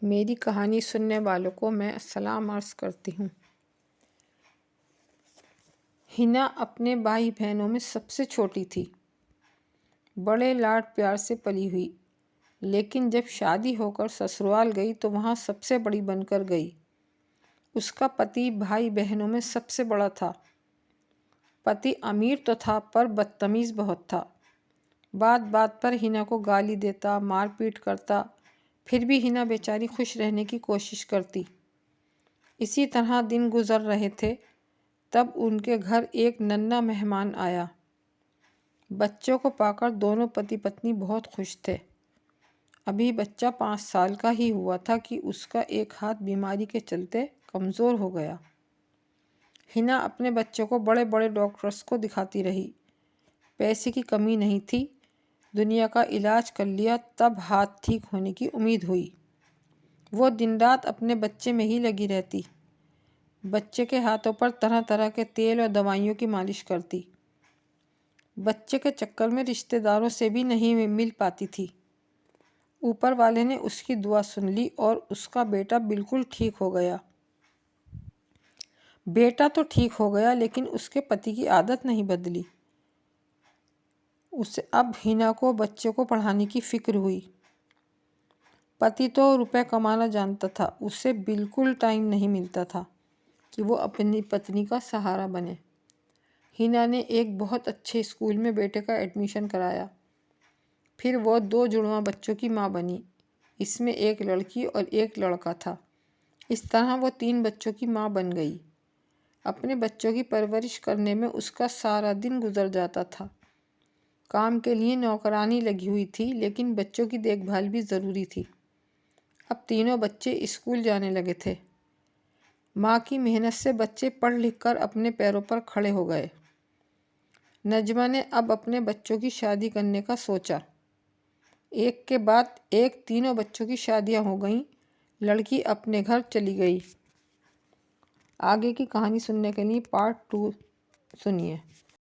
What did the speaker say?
मेरी कहानी सुनने वालों को मैं सलाम अर्ज़ करती हूँ। हिना अपने भाई बहनों में सबसे छोटी थी। बड़े लाड प्यार से पली हुई, लेकिन जब शादी होकर ससुराल गई तो वहाँ सबसे बड़ी बनकर गई। उसका पति भाई बहनों में सबसे बड़ा था। पति अमीर तो था पर बदतमीज़ बहुत था। बात बात पर हिना को गाली देता, मारपीट करता। फिर भी हिना बेचारी खुश रहने की कोशिश करती। इसी तरह दिन गुजर रहे थे, तब उनके घर एक नन्हा मेहमान आया। बच्चों को पाकर दोनों पति पत्नी बहुत खुश थे। अभी बच्चा 5 साल का ही हुआ था कि उसका एक हाथ बीमारी के चलते कमज़ोर हो गया। हिना अपने बच्चों को बड़े बड़े डॉक्टर्स को दिखाती रही। पैसे की कमी नहीं थी। दुनिया का इलाज कर लिया, तब हाथ ठीक होने की उम्मीद हुई। वो दिन रात अपने बच्चे में ही लगी रहती। बच्चे के हाथों पर तरह तरह के तेल और दवाइयों की मालिश करती। बच्चे के चक्कर में रिश्तेदारों से भी नहीं मिल पाती थी। ऊपर वाले ने उसकी दुआ सुन ली और उसका बेटा बिल्कुल ठीक हो गया। बेटा तो ठीक हो गया, लेकिन उसके पति की आदत नहीं बदली। उसे अब हिना को बच्चे को पढ़ाने की फिक्र हुई। पति तो रुपए कमाना जानता था, उसे बिल्कुल टाइम नहीं मिलता था कि वो अपनी पत्नी का सहारा बने। हिना ने एक बहुत अच्छे स्कूल में बेटे का एडमिशन कराया। फिर वो 2 जुड़वा बच्चों की माँ बनी। इसमें एक लड़की और एक लड़का था। इस तरह वो 3 बच्चों की माँ बन गई। अपने बच्चों की परवरिश करने में उसका सारा दिन गुजर जाता था। काम के लिए नौकरानी लगी हुई थी, लेकिन बच्चों की देखभाल भी ज़रूरी थी। अब तीनों बच्चे स्कूल जाने लगे थे। माँ की मेहनत से बच्चे पढ़ लिख कर अपने पैरों पर खड़े हो गए। नजमा ने अब अपने बच्चों की शादी करने का सोचा। एक के बाद एक तीनों बच्चों की शादियां हो गईं। लड़की अपने घर चली गई। आगे की कहानी सुनने के लिए पार्ट 2 सुनिए।